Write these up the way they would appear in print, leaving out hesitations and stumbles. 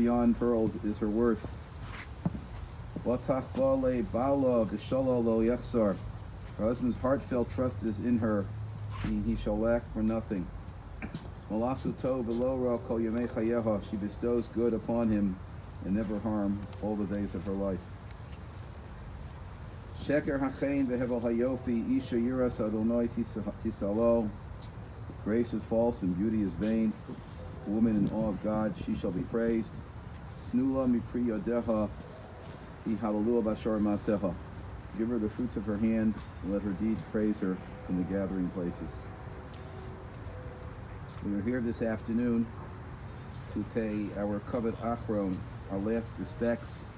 Beyond pearls is her worth. Her husband's heartfelt trust is in her, and he shall lack for nothing. She bestows good upon him and never harm all the days of her life. Grace is false and beauty is vain. A woman in awe of God, she shall be praised. Snula mipri yodeha, ihalelu bashar maseha. Give her the fruits of her hand, and let her deeds praise her in the gathering places. We are here this afternoon to pay our kavod achron, our last respects,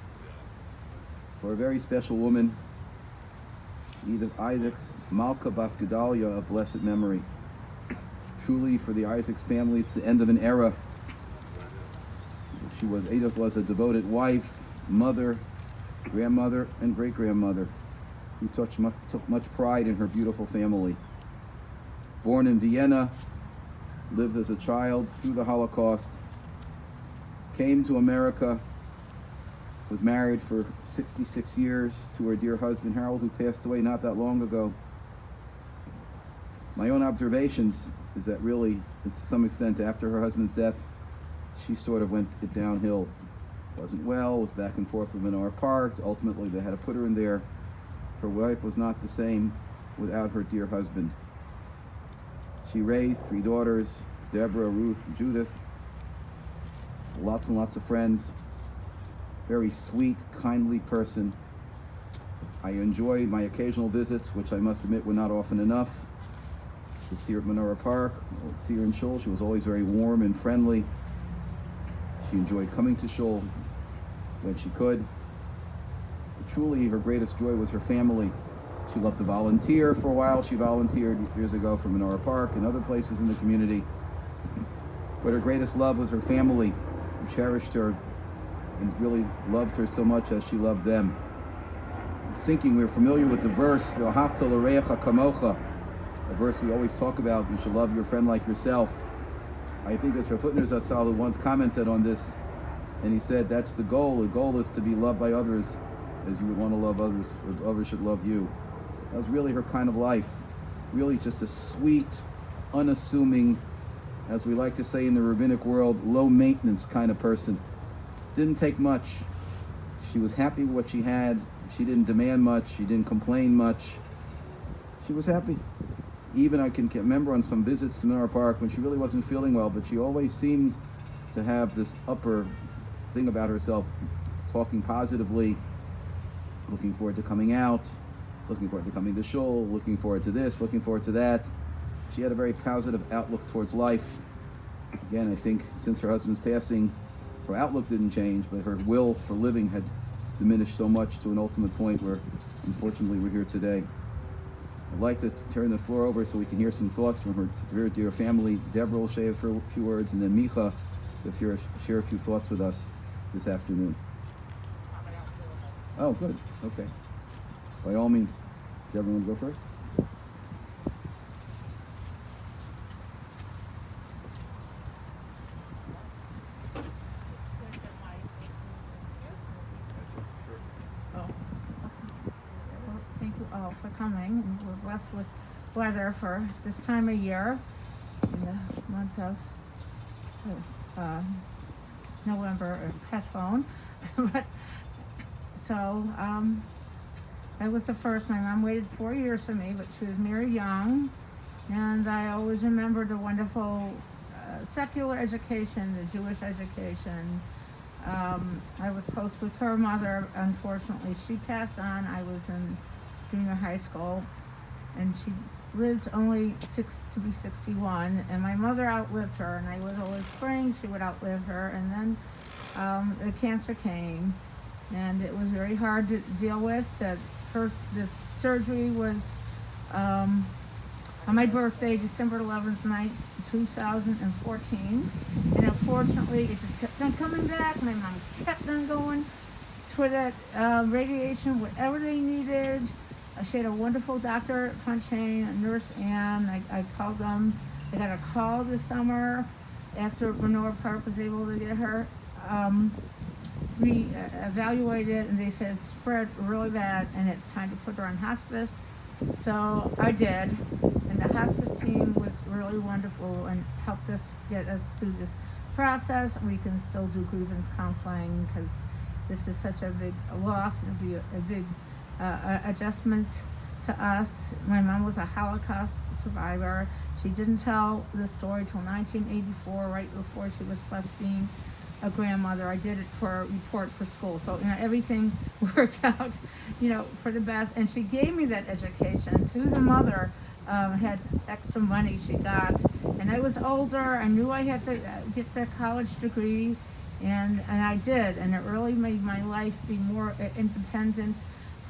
for a very special woman, Edith Isaacs, Malka Bas Gedalia of blessed memory. Truly, for the Isaacs family, it's the end of an era. Edith was a devoted wife, mother, grandmother, and great-grandmother who took much pride in her beautiful family. Born in Vienna, lived as a child through the Holocaust, came to America, was married for 66 years to her dear husband Harold, who passed away not that long ago. My own observations is that really, to some extent, after her husband's death, she sort of went downhill. Wasn't well, was back and forth with Menor Park. Ultimately, they had to put her in there. Her life was not the same without her dear husband. She raised 3 daughters, Deborah, Ruth, Judith, lots and lots of friends. Very sweet, kindly person. I enjoyed my occasional visits, which I must admit were not often enough, to see her at Menorah Park, see her in Shul. She was always very warm and friendly. She enjoyed coming to Shul when she could. But truly, her greatest joy was her family. She loved to volunteer for a while. She volunteered years ago for Menorah Park and other places in the community. But her greatest love was her family, who cherished her and really loved her so much as she loved them. I was thinking, we're familiar with the verse, V'ahavta l'reacha kamocha, a verse we always talk about, you should love your friend like yourself. I think it's Rav Hutner Zatzal who once commented on this, and he said that's the goal. The goal is to be loved by others as you would want to love others, or others should love you. That was really her kind of life. Really just a sweet, unassuming, as we like to say in the rabbinic world, low maintenance kind of person. Didn't take much. She was happy with what she had. She didn't demand much. She didn't complain much. She was happy. Even I can remember on some visits to Menorah Park when she really wasn't feeling well, but she always seemed to have this upper thing about herself, talking positively, looking forward to coming out, looking forward to coming to Shul, looking forward to this, looking forward to that. She had a very positive outlook towards life. Again, I think since her husband's passing, her outlook didn't change, but her will for living had diminished so much to an ultimate point where, unfortunately, we're here today. I'd like to turn the floor over so we can hear some thoughts from her very dear family. Deborah will share a few words, and then Micha to share a few thoughts with us this afternoon. Oh, good. Okay. By all means. Deborah, want to go first? For coming, and we're blessed with weather for this time of year in the month of November or Heshbon. But so I was the first. My mom waited 4 years for me, but she was married young, and I always remember the wonderful secular education, the Jewish education. I was close with her mother. Unfortunately, she passed on. I was in junior high school, and she lived only to be 61, and my mother outlived her, and I was always praying she would outlive her. And then the cancer came, and it was very hard to deal with. The surgery was on my birthday, December 11th, 2014, and unfortunately it just kept on coming back. My mom kept on going for that radiation, whatever they needed. She had a wonderful doctor at Fontaine, a nurse Ann. I called them. I got a call this summer after Menorah Park was able to get her evaluated, and they said it's spread really bad and it's time to put her on hospice. So I did, and the hospice team was really wonderful and helped us get us through this process. We can still do grievance counseling because this is such a big loss. It'll be a big adjustment to us. My mom was a Holocaust survivor. She didn't tell the story till 1984, right before she was blessed being a grandmother. I did it for a report for school, so everything worked out, for the best. And she gave me that education. Sue's mother had extra money she got, and I was older. I knew I had to get the college degree, and I did, and it really made my life be more independent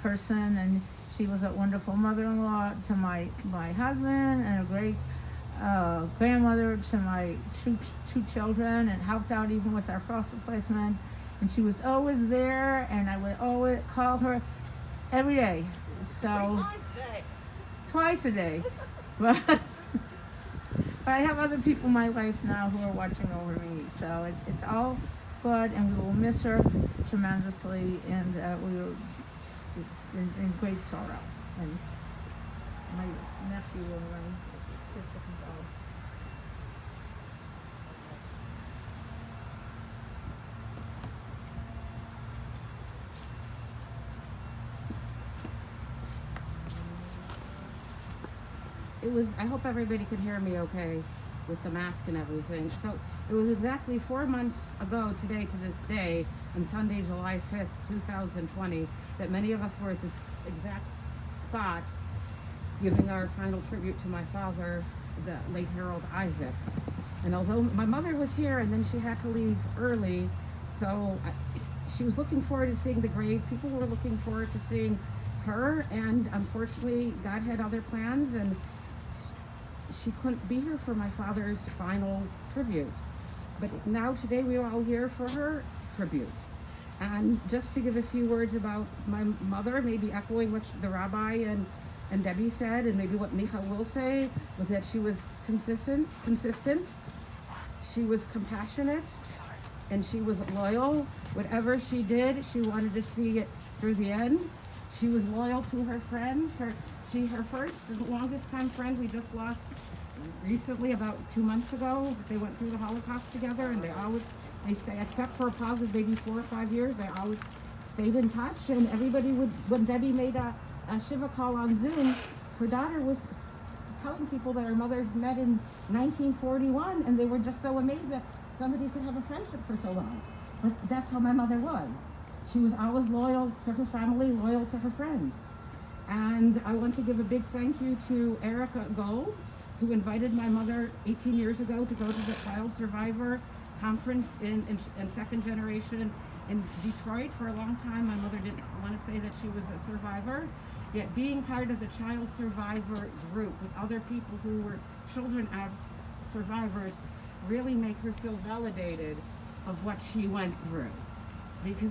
person. And she was a wonderful mother-in-law to my husband, and a great grandmother to my two children, and helped out even with our foster placement. And she was always there, and I would always call her every day. So twice a day. But I have other people in my life now who are watching over me. So it's all good, and we will miss her tremendously, and we were in great sorrow. And my nephew will run his different dog. I hope everybody could hear me okay with the mask and everything. So it was exactly 4 months ago today to this day, on Sunday, July 5th, 2020, that many of us were at this exact spot giving our final tribute to my father, the late Harold Isaac. And although my mother was here and then she had to leave early, so she was looking forward to seeing the grave. People were looking forward to seeing her, and unfortunately God had other plans, and she couldn't be here for my father's final tribute. But now today we are all here for her tribute. And just to give a few words about my mother, maybe echoing what the rabbi and Debbie said, and maybe what Micha will say, was that she was consistent, she was compassionate, and she was loyal. Whatever she did, she wanted to see it through the end. She was loyal to her friends. Her first and longest time friend we just lost recently, about 2 months ago. They went through the Holocaust together, and they stay, except for a pause of maybe 4 or 5 years, they always stayed in touch. And everybody would, when Debbie made a Shiva call on Zoom, her daughter was telling people that her mother met in 1941, and they were just so amazed that somebody could have a friendship for so long. But that's how my mother was. She was always loyal to her family, loyal to her friends. And I want to give a big thank you to Erica Gold, who invited my mother 18 years ago to go to the Child Survivor Conference in second generation in Detroit. For a long time, my mother didn't want to say that she was a survivor, yet being part of the Child Survivor group with other people who were children of survivors really make her feel validated of what she went through. Because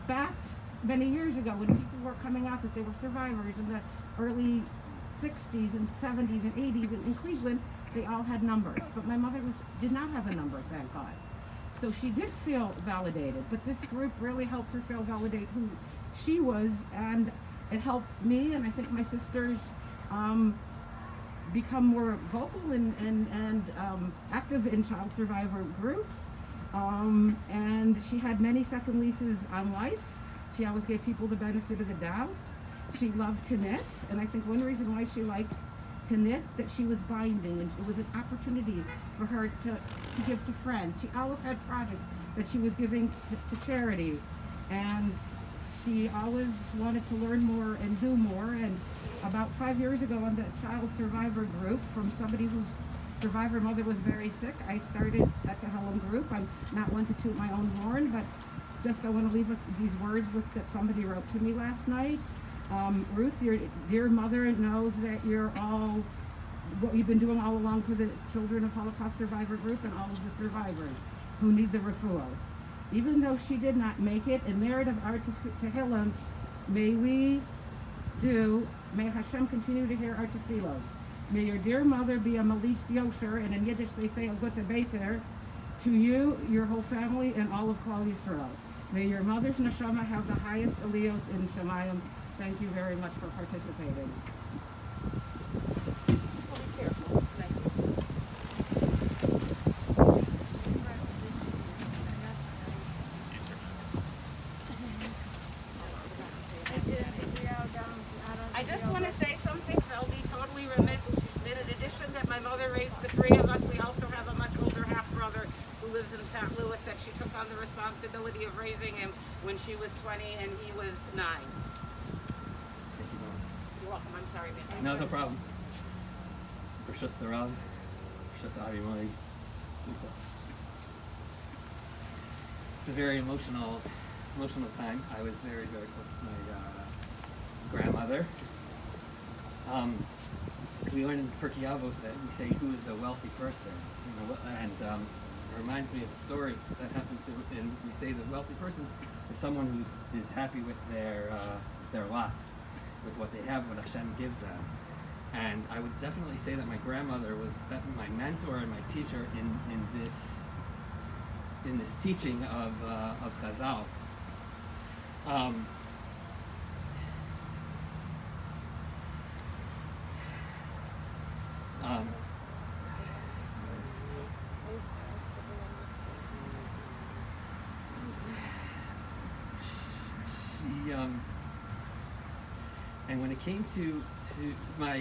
back many years ago, when people were coming out that they were survivors in the early 60s and 70s and 80s in Cleveland, they all had numbers. But my mother did not have a number, thank God. So she did feel validated, but this group really helped her feel validate who she was, and it helped me, and I think my sisters, become more vocal and active in child survivor groups. And she had many second leases on life. She always gave people the benefit of the doubt. She loved to knit, and I think one reason why she liked to knit, that she was binding, and it was an opportunity for her to give to friends. She always had projects that she was giving to charity, and she always wanted to learn more and do more. And about 5 years ago on the Child Survivor group, from somebody whose survivor mother was very sick, I started at the Helen group. I'm not one to toot my own horn, but just I want to leave with these words that somebody wrote to me last night. Ruth, your dear mother knows that you're all, what you've been doing all along for the children of Holocaust Survivor Group and all of the survivors who need the refuos. Even though she did not make it, in merit of our Tehillim, may Hashem continue to hear our tefillos. May your dear mother be a Malitz Yosher, and in Yiddish they say a Gute Beter. To you, your whole family, and all of Klal Yisrael. May your mother's neshama have the highest aliyos in Shemayim. Thank you very much for participating. I just want to say something. I'll be totally remiss that in addition that my mother raised the three of us, we also have a much older half-brother who lives in St. Louis that she took on the responsibility of raising him when she was 20 and he was 9. You're welcome. I'm sorry, man. No problem. Bershus the Rav, Bershus Avi Mali. It's a very emotional time. I was very, very close to my grandmother. We learned in Berkowitz-Kumin-Bookatz that we say who is a wealthy person, and it reminds me of a story that happened and we say the wealthy person is someone who is happy with their lot, with what they have, what Hashem gives them. And I would definitely say that my grandmother was my mentor and my teacher in this teaching of Chazal. And when it came to my,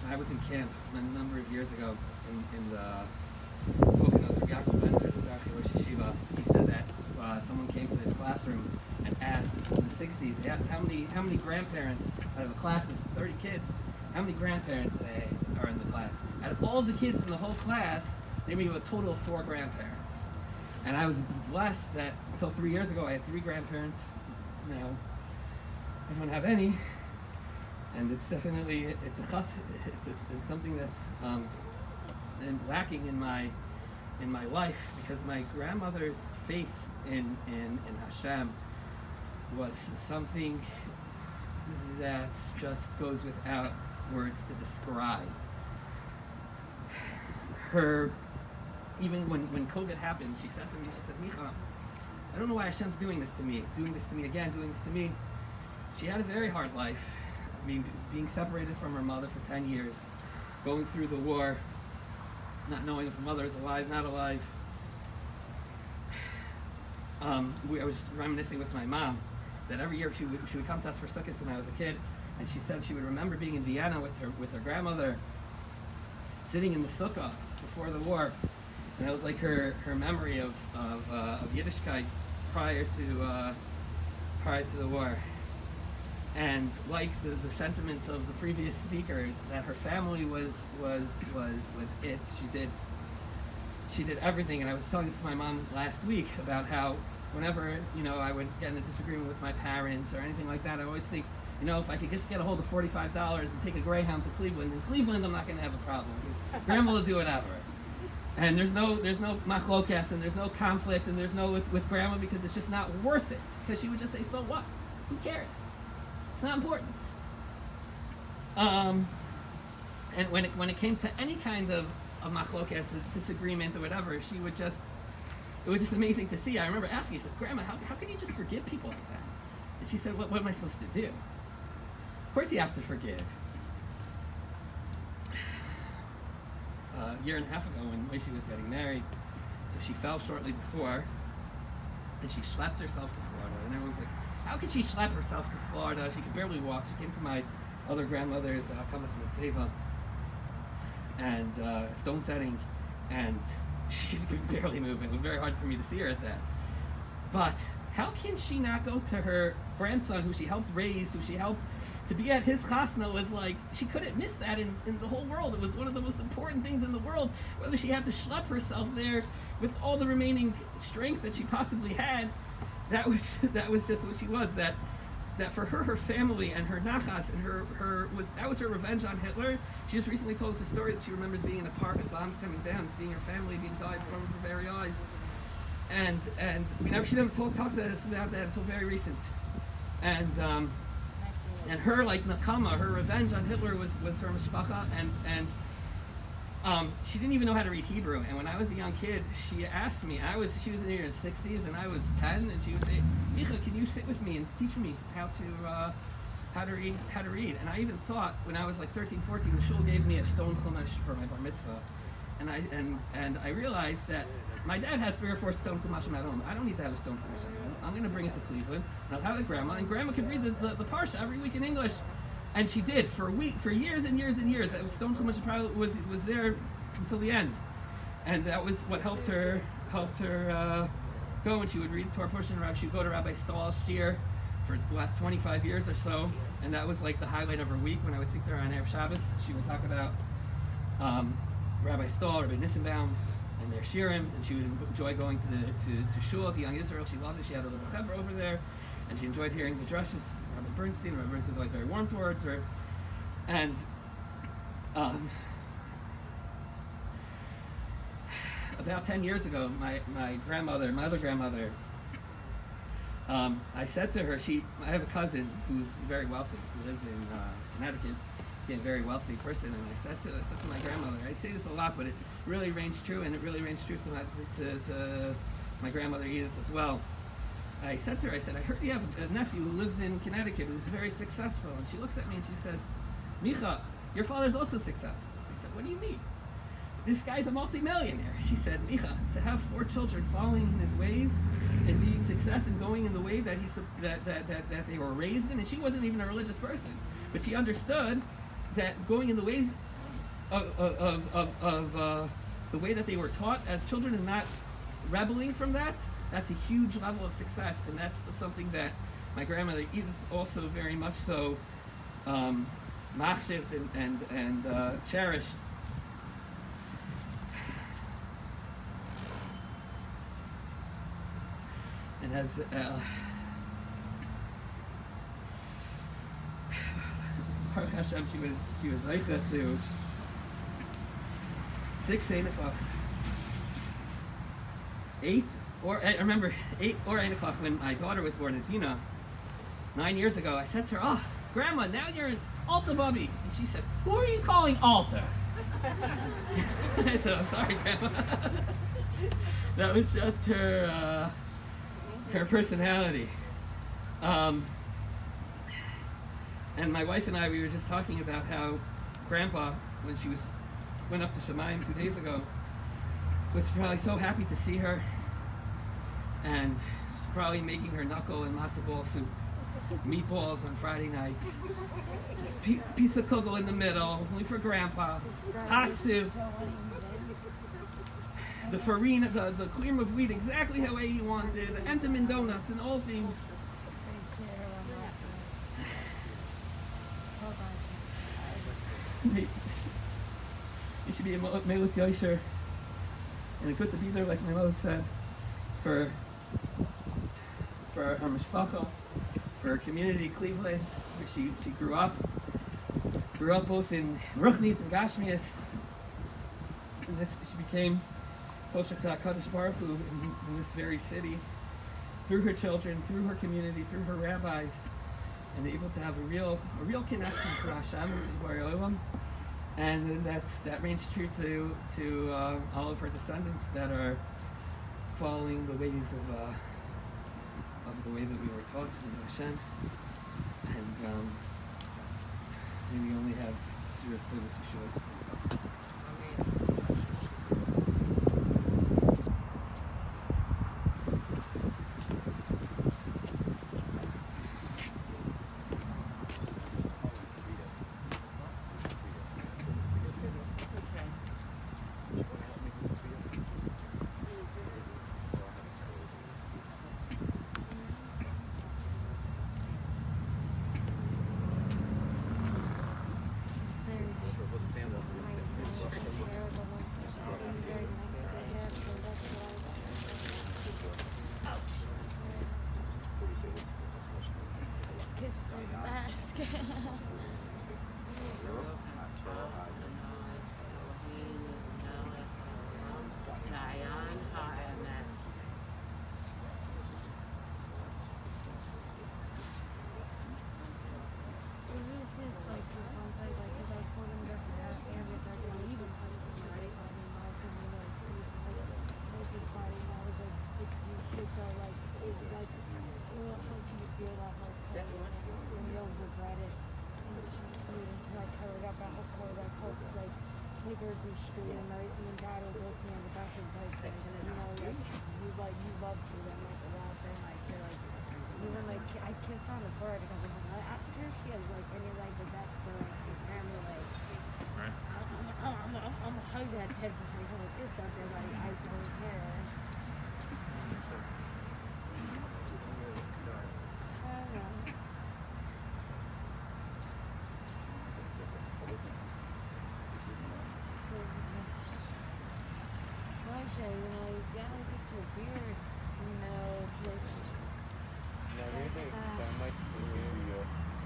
I was in camp a number of years ago in the Poconos or Yaakov Ben Rosh Yeshiva. He said that someone came to his classroom and asked, this was in the 60s, he asked how many grandparents, out of a class of 30 kids, how many grandparents are in the class. Out of all the kids in the whole class, they gave a total of 4 grandparents. And I was blessed that until 3 years ago I had 3 grandparents. Now I don't have any. And it's definitely, it's something that's lacking in my life, because my grandmother's faith in Hashem was something that just goes without words to describe. Her, even when COVID happened, she said to me, Micha, I don't know why Hashem's doing this to me again, doing this to me. She had a very hard life. I mean, being separated from her mother for 10 years, going through the war, not knowing if her mother is alive, not alive. I was reminiscing with my mom that every year she would come to us for Sukkot when I was a kid, and she said she would remember being in Vienna with her grandmother, sitting in the sukkah before the war, and that was like her memory of Yiddishkeit prior to the war. And like the sentiments of the previous speakers, that her family was it. She did everything. And I was telling this to my mom last week about how whenever I would get in a disagreement with my parents or anything like that, I always think, if I could just get a hold of $45 and take a Greyhound to Cleveland, in Cleveland I'm not going to have a problem, because Grandma will do whatever. And there's no machlokas, and there's no conflict, and there's no with Grandma, because it's just not worth it. Because she would just say, so what? Who cares? It's not important. And when it came to any kind of machlokas, a disagreement or whatever, it was just amazing to see. I remember asking, she says, Grandma, how can you just forgive people like that? And she said, what am I supposed to do? Of course you have to forgive. A year and a half ago, when Moshe was getting married, so she fell shortly before, and she schlepped herself to Florida, and everyone's like, how could she schlep herself to Florida? She could barely walk. She came to my other grandmother's Kamas Mitzvah and stone setting, and she could barely move. It was very hard for me to see her at that. But how can she not go to her grandson, who she helped raise, who she helped to be at his chasna? Was like, she couldn't miss that in the whole world. It was one of the most important things in the world. Whether she had to schlep herself there with all the remaining strength that she possibly had, that was just what she was. That for her family and her nachas and that was her revenge on Hitler. She just recently told us a story that she remembers being in a park with bombs coming down, seeing her family being died in front of her very eyes, and she never talked to us about that until very recent. And her, like Nakama, her revenge on Hitler was her mishpacha, and she didn't even know how to read Hebrew. And when I was a young kid, she asked me. She was in her 60s, and I was 10, and she would say, "Micha, can you sit with me and teach me how to read?" And I even thought when I was like 13, 14, the shul gave me a stone chumash for my bar mitzvah, and I realized that my dad has 3 or 4 stone chumashim at home. I don't need to have a stone chumash at home. I'm going to bring it to Cleveland, and I'll have it grandma, and grandma could read the parsha every week in English. And she did for years and years and years. That was stone chumash probably was there until the end, and that was what helped her go. And she would read Torah portion. She would go to Rabbi Stahl's shiur for the last 25 years or so, and that was like the highlight of her week. When I would speak to her on Erev Shabbos, she would talk about Rabbi Stahl, Rabbi Nissenbaum, and their shiurim, and she would enjoy going to shul, to Young Israel. She loved it. She had a little chevra over there, and she enjoyed hearing the drushes. Rabbi Bernstein was always very warm towards her, and about 10 years ago, my other grandmother, I said to her, I have a cousin who's very wealthy, who lives in Connecticut, a very wealthy person, and I said to my grandmother, I say this a lot, but it really rings true, and it really rings true to my grandmother Edith as well. I said to her, I heard you have a nephew who lives in Connecticut who's very successful. And she looks at me and she says, "Micha, your father's also successful." I said, "What do you mean?" "This guy's a multimillionaire." She said, "Micha, to have 4 children following in his ways and being success and going in the way that that they were raised in," and she wasn't even a religious person, but she understood that going in the ways of the way that they were taught as children and not rebelling from that, that's a huge level of success, and that's something that my grandmother Edith also very much so machshived and cherished. And as Baruch Hashem, she was like that to 6, 8 o'clock, 8 or 8 o'clock when my daughter was born, Adina, 9 years ago. I said to her, "Oh, Grandma, now you're in Alta Bubby," and she said, "Who are you calling Alta?" I said, "I'm sorry, Grandma." That was just her personality. And my wife and I, we were just talking about how Grandpa, when she went up to Shemayim 2 days ago, was probably so happy to see her, and was probably making her knuckle and matzo ball soup, meatballs on Friday night, just piece of kugel in the middle, only for Grandpa, hot soup, the farina, the cream of wheat exactly how he wanted, the Entenmann donuts and all things. You should be a Melut Yosher, and it's good to be there, like my mother said, for our mishpacha, for our community, Cleveland, where she grew up both in Ruchnis and Gashmias, and she became closer to HaKadosh Baruch Hu in this very city, through her children, through her community, through her rabbis, and able to have a real connection to Hashem and to Borei Olam. And that rings true to all of her descendants that are following the ways of the way that we were taught in Hashem. And may we only have serious Yeshua's. I kissed her on the forehead because I asked her if she has like any like the best for like her family like. Right. I'm gonna hug that head before I come with this stuff. They're like, I don't care. I don't know. Marsha, you know, you gotta get your beard, you know, like. No, everything that much for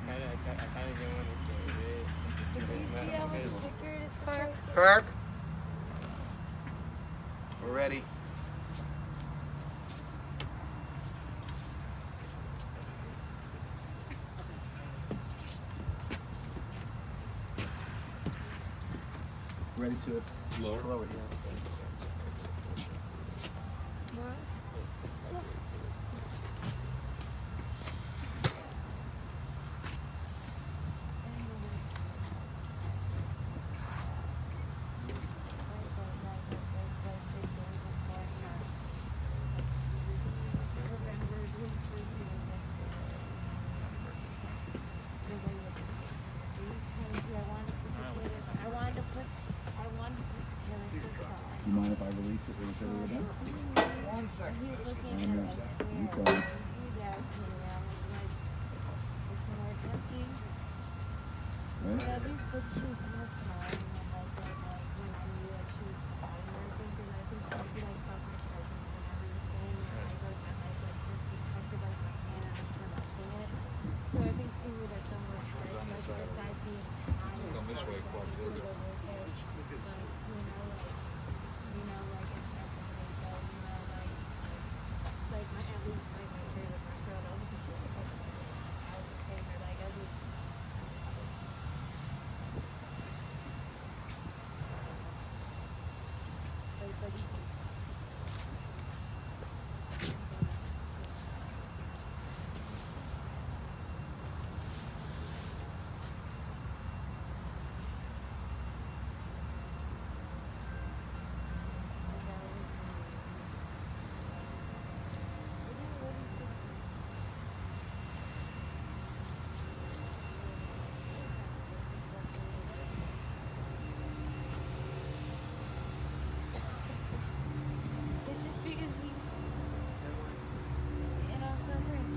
I kind of didn't want to say it. Did you see how much thicker it is? Kirk? Kirk, we're ready. Ready to Lower. lower it. You mind if I release it when we're done? One second. He's looking I at know. us. You tell me. Yeah, it's more empty. Right? Yeah, these big shoes kind of small, you know, like when I knew that she was fine or anything, because I think she'd be like about my presence and everything, and I like just protected like my hand and I was caressing it. So I think she would have somewhat like besides being tired. Come this way quite a bit. But, you know, like it's definitely so, you know, like my at least like my favorite my girl, I was just like, I was a favorite, like I was. It's just because he's, you know, suffering.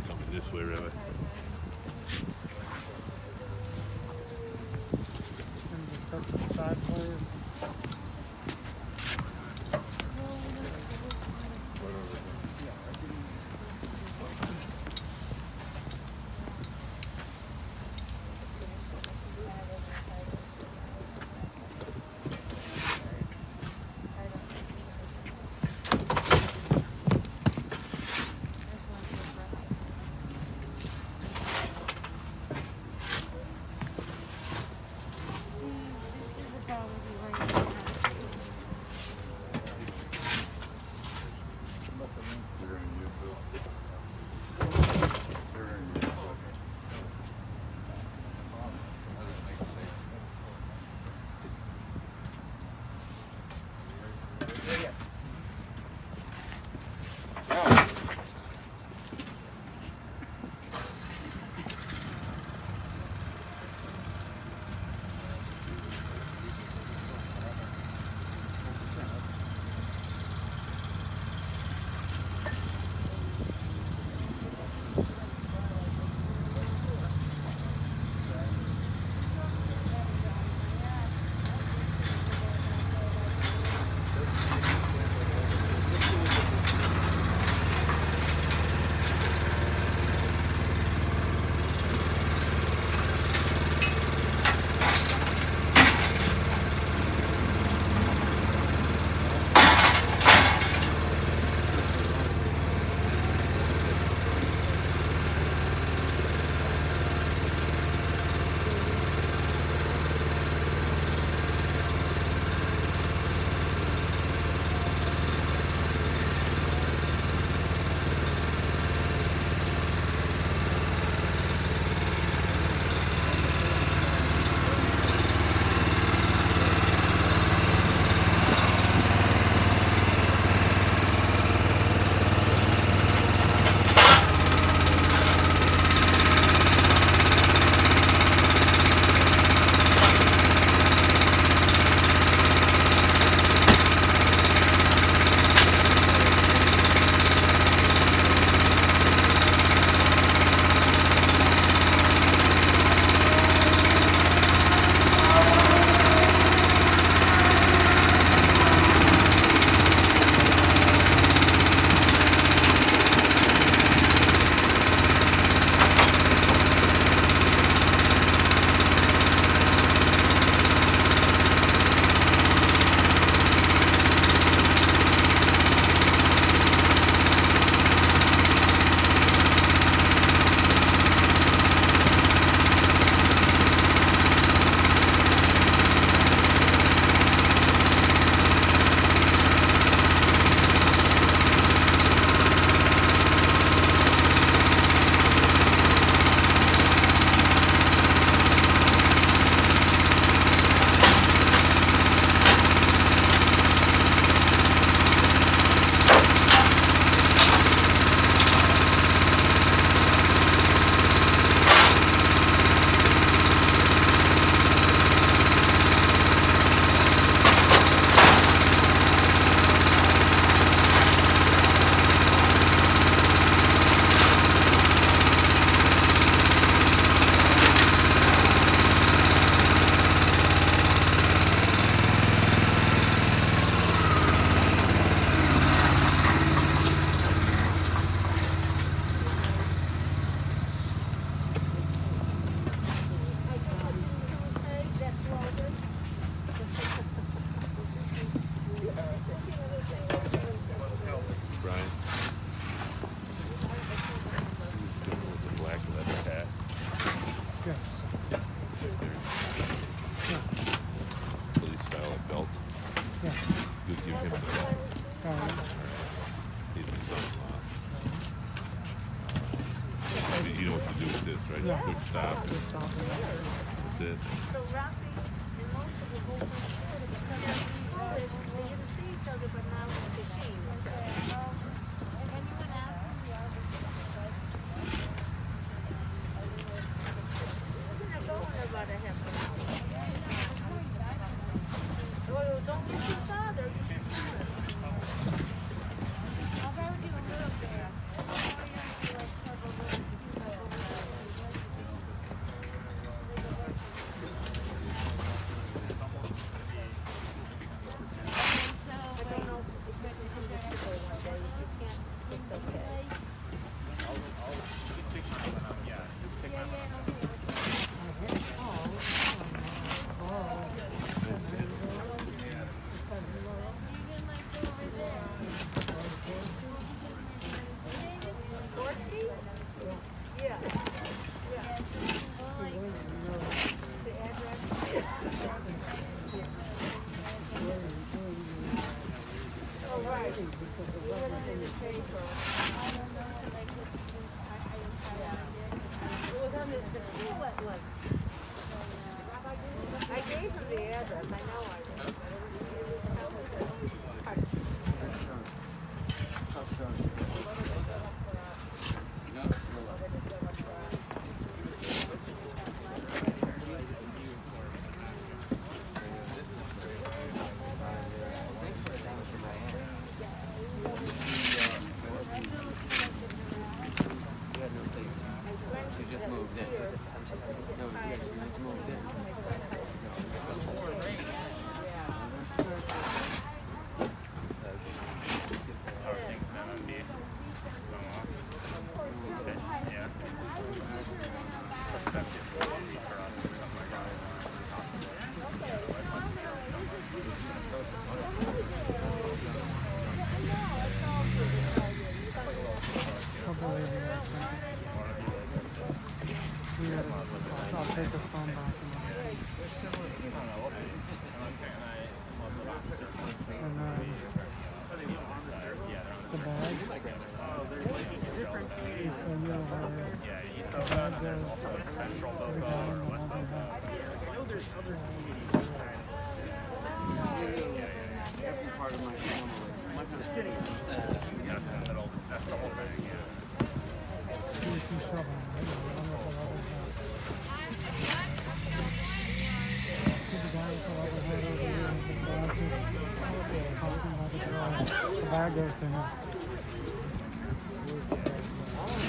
Coming this way, really. Just up to the side plan. This is the problem with you right now. him to he's the son-in-law. You know what to do with this, right? Yeah. Good stop. Just talking. That's it. So Rafi and most of the both they used to see each other, but now they see each other. And anyone ask me, yeah, we're gonna go in about a half an hour. Well, don't get too father. I'll go with you a little bit. I gave him the address. I know I did. I'll take the phone back. And the bag. You say you don't have it. The bag goes to the guy in the laundry bag. Every part of my family. That's the whole thing, yeah. He's trouble, right? The one with the rubber bag. See the guy with the rubber bag over here with the glasses? Talking about the girl. The bag goes to him.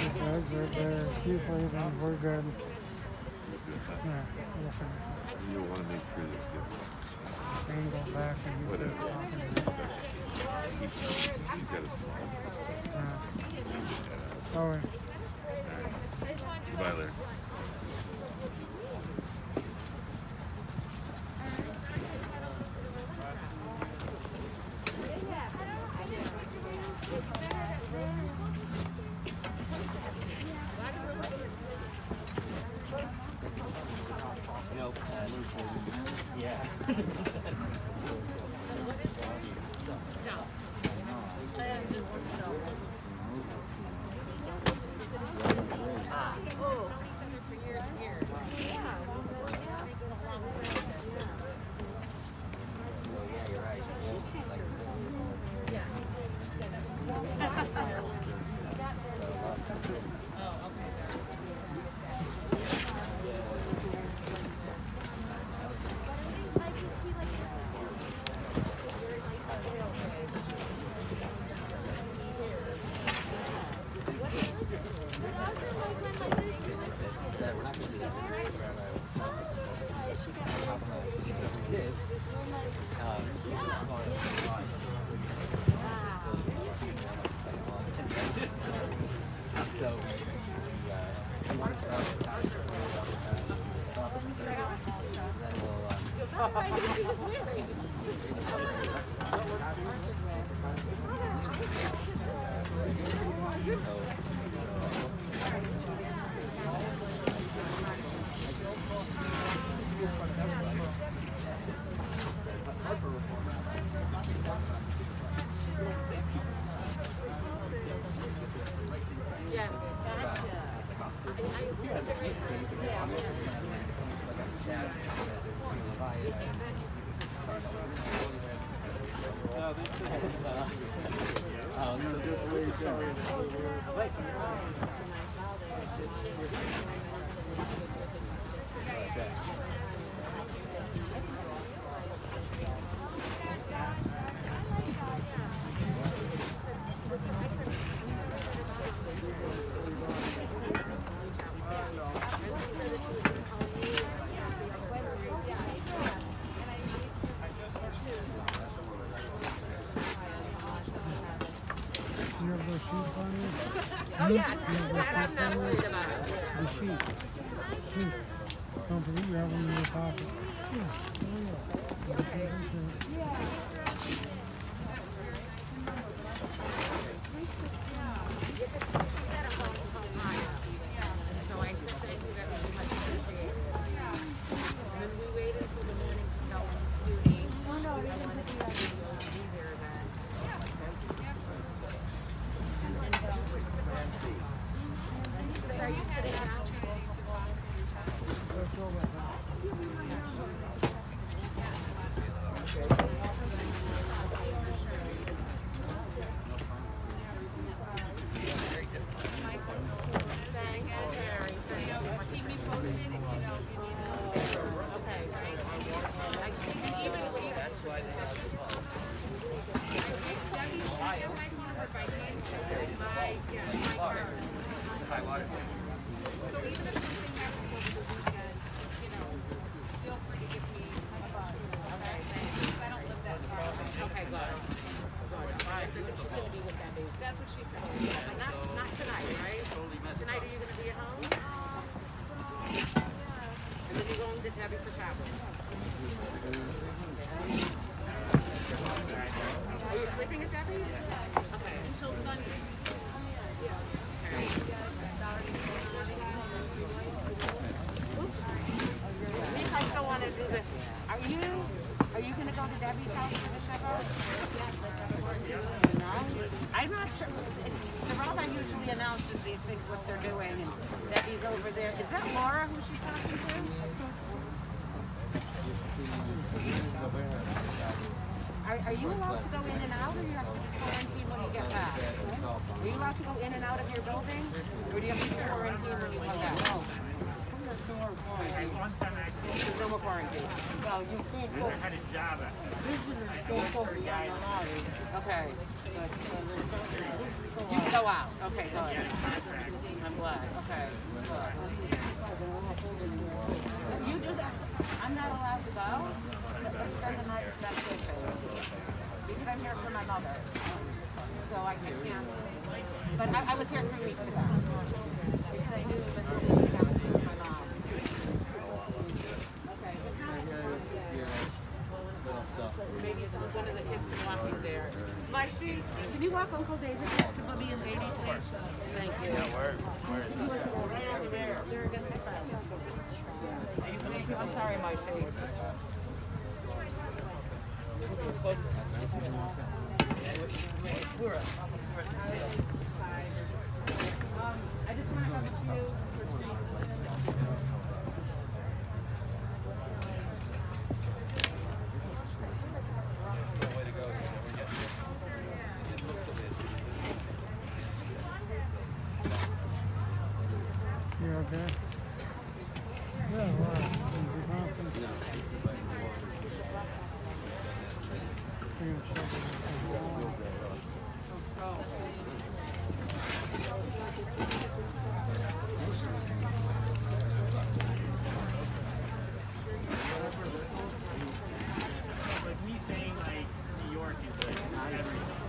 The bags are there. Usually then we're good. Yeah, we'll finish. You want to make sure that Angle back and he's still talking. he's got a Yeah. Sorry. Bye there. Hard for reform. You have those sheets on you? Oh yeah, You have those that I'm sheets not on you? worried about it. The sheets. Sheets. Don't forget you have them in your pocket. Yeah. Oh, yeah. So I said thank you, that was much appreciated. And then we waited until the morning to go on duty. I wanted to be there then. So are you sitting out? High water. Okay, good. That's what she said. But not tonight, right? Tonight, are you going to be at home? And then you're going to Debbie for traveling. Are you sleeping at Debbie's? Okay. Until Sunday. I still want to do this. Are you going to go to Debbie's house for the supper? No? I'm not sure. Sarava usually announces these things, what they're doing, and Debbie's over there. Is that Laura who she's talking to? Are you allowed to go in and out, or you have to be quarantined when you get back? Are you allowed to go in and out of your building, or do you have to be quarantined when you come back? No. There's no more quarantine. So you can't go. Visitors can't go beyond the lobby. Okay. You can go out. Okay, good. I'm glad. Okay. You do that. I'm not allowed to go. Spend the night. That's okay. Because I'm here for my mother. So I can't. But I was here 3 weeks ago. Because I knew that I was here with my mom. Okay. Maybe one of the kids is walking there. Marcy, can you walk Uncle David to Bubby and Baby, please? Thank you. Right over there. They're against the fence. Thank you. I'm sorry, Marcy. I just want to have a few for streets. You okay? Yeah, wow. It's awesome. You're gonna shove it. Like me saying like New York is like everything.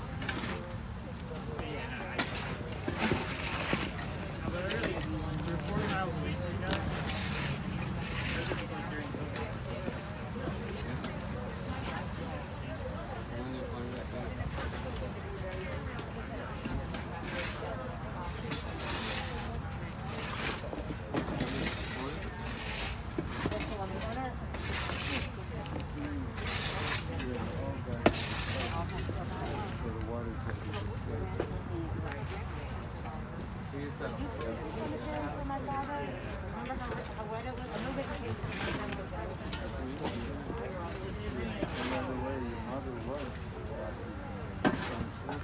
But yeah, but really, we're 40 miles away from each other. Everything's like during COVID.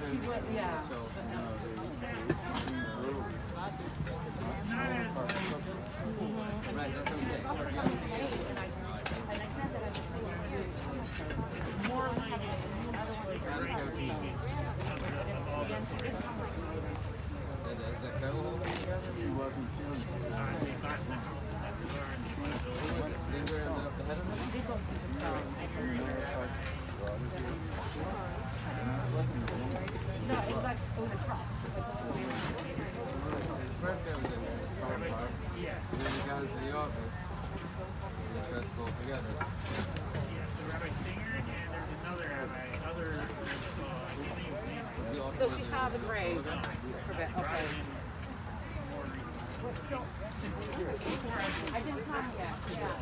Yeah. Right, that's First day was in there, and then we got into the office, and they tried to go together. So she saw the grave. Okay. I didn't come yet. Yeah.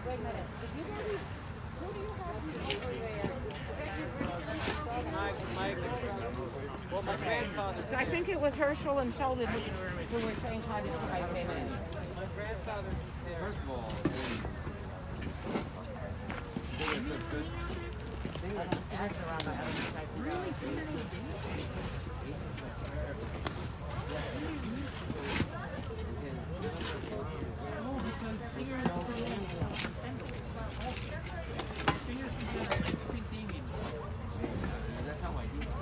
Wait a minute. Did you guys, who do you have over there? My grandfather. I think it was Herschel and Sheldon who were saying how this guy came in. My grandfather. First of all, that's how I do it.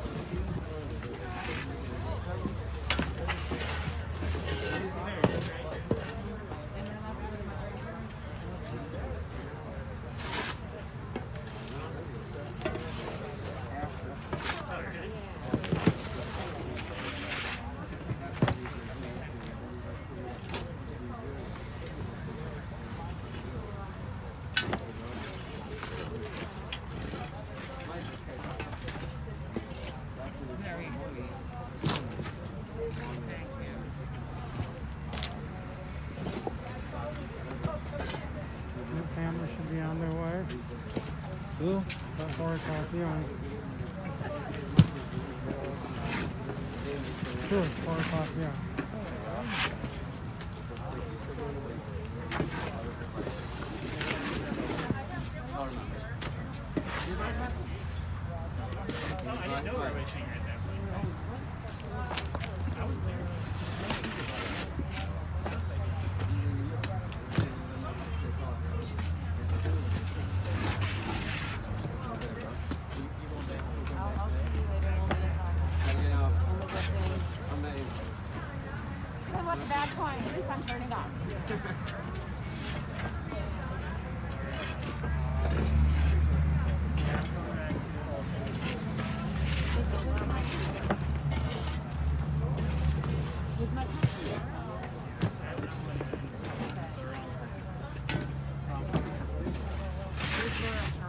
Your family should be on their way. Who? About 4 o'clock, yeah. Sure, 4 o'clock, yeah. What's a bad point? At least I'm turning off.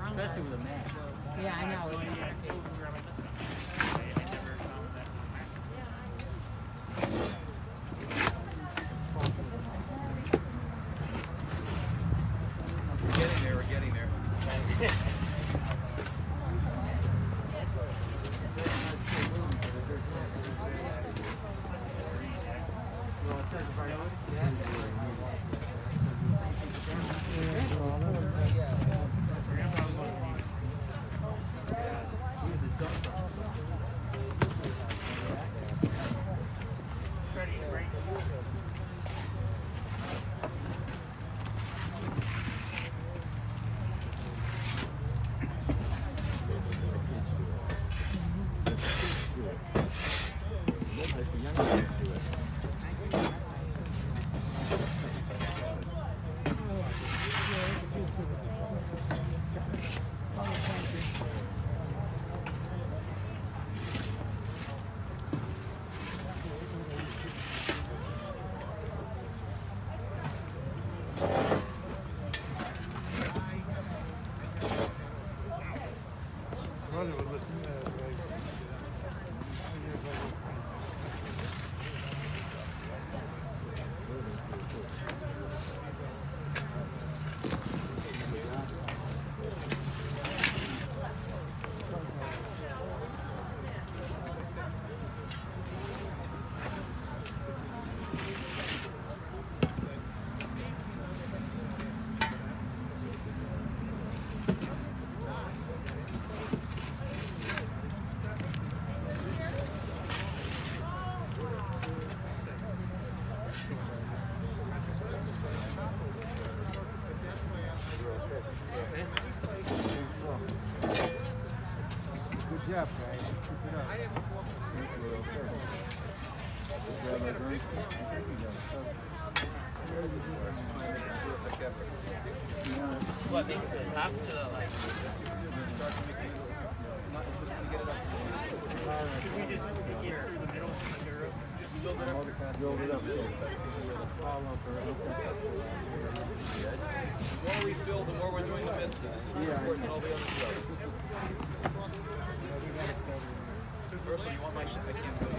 Especially with a mask. Yeah, I know. We're getting there. job, guys. Keep it up. What, make it to the top? To the, like... Build it up. The more we fill, the more we're doing the mitzvah. This is more important than all the other stuff. Ursula, you want my shit? I can't do it.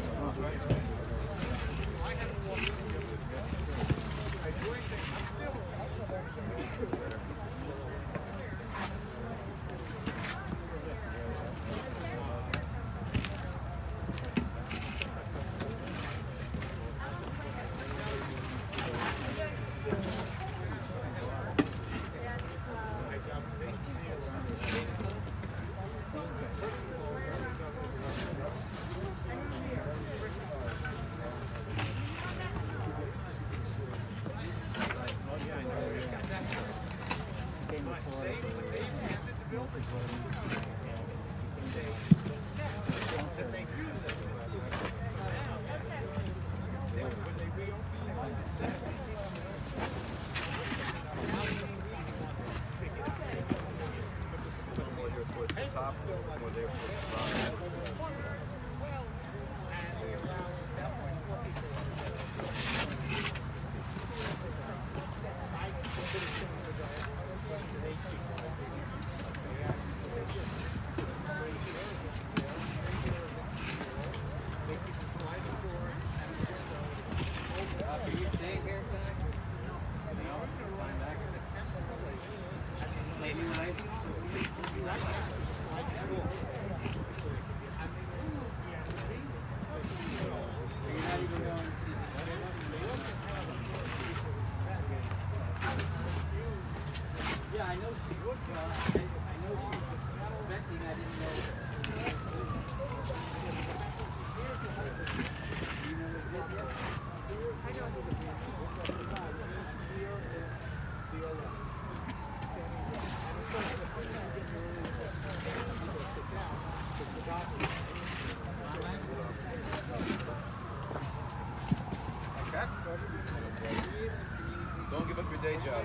Don't give up your day job.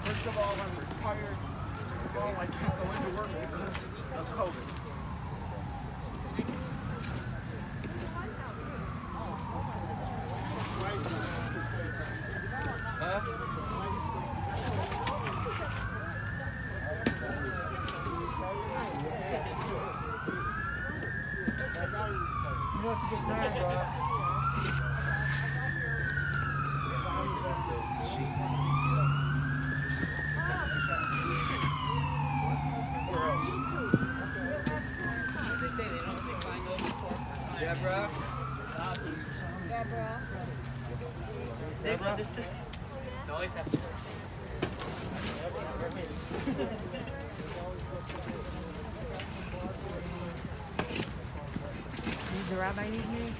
First of all, I'm retired. Second of all, I can't go into work because of COVID. Huh? You know what to get mad, Rob. Deborah? Deborah? You always have to. Does the rabbi need me?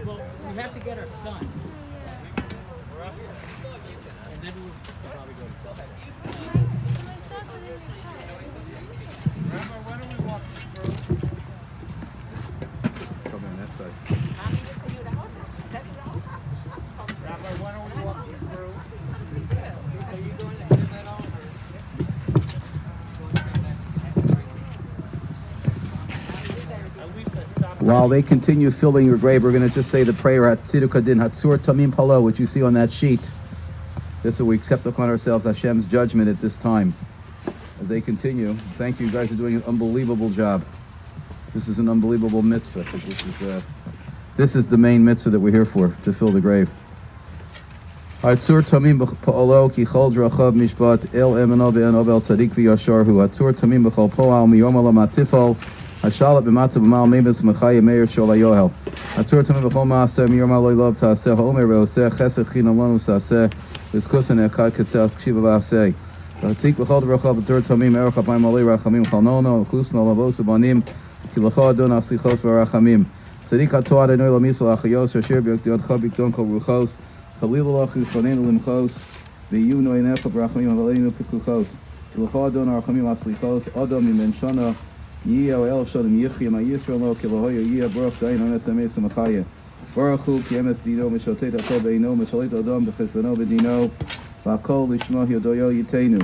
Well, we have to get our son. We're up here. And then we'll probably go to Rabbi, why don't we walk through? Come on that side. Rabbi, why don't we walk through? Are you going to hear that all? While they continue filling your grave, we're going to just say the prayer at Tziduk Adin Hatzur Tamim Palo, which you see on that sheet. This is what we accept upon ourselves Hashem's judgment at this time. As they continue, thank you guys for doing an unbelievable job. This is an unbelievable mitzvah. This is the main mitzvah that we're here for, to fill the grave. Hatzur tamim b'pa'olo ki chol drachav mishpat el emeno ve'eno vel tzadik v'yashar hu. Hatzur tamim b'chol po'al miyom ala matifol hashalat b'matzav b'mal mebes m'chaya meir shol ayohel. Hatzur tamim b'chol ma'aseh miyom ala lov ta'aseh ha'omer ve'oseh chesed chinam lanu sa'aseh v'zkusen echad ketzeh kshiva v'aseh. V'hatzik b'chol drachav hatzur tamim erech ha'payim alei rachamim chalnono chusno lavosu banim ki l'cho adon aslichos v'rachamim. Tzadik ha'toa adonai l'misol achayos asher b'yokdiot b'ikdon kol ruchos Khalil Achu Fanenu Limchos, V'yu Noy Necha Brachamim Avalenu Pikuchos, Kilacha Adon Arachamim Aslichos, Adam Imen Shana, Yiyah El Shalom Yichim Yisrael Lo Kilahoya Yiyah Baruch Dain Onet Ames Machaya, Baruch Hu Ki Emes Dino Mishotet Ato Beino Misholet Adam B'Cheshbeno B'Dino, V'Akol Lishma Yodoyo Yitenu,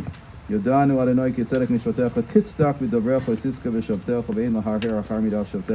Yodanu Adonai Kitzedek Mishpatecha Titzdak V'Dovrecha Tzizka V'Shavtecha V'Ein Lahar Her Achar Midah Shavtecha.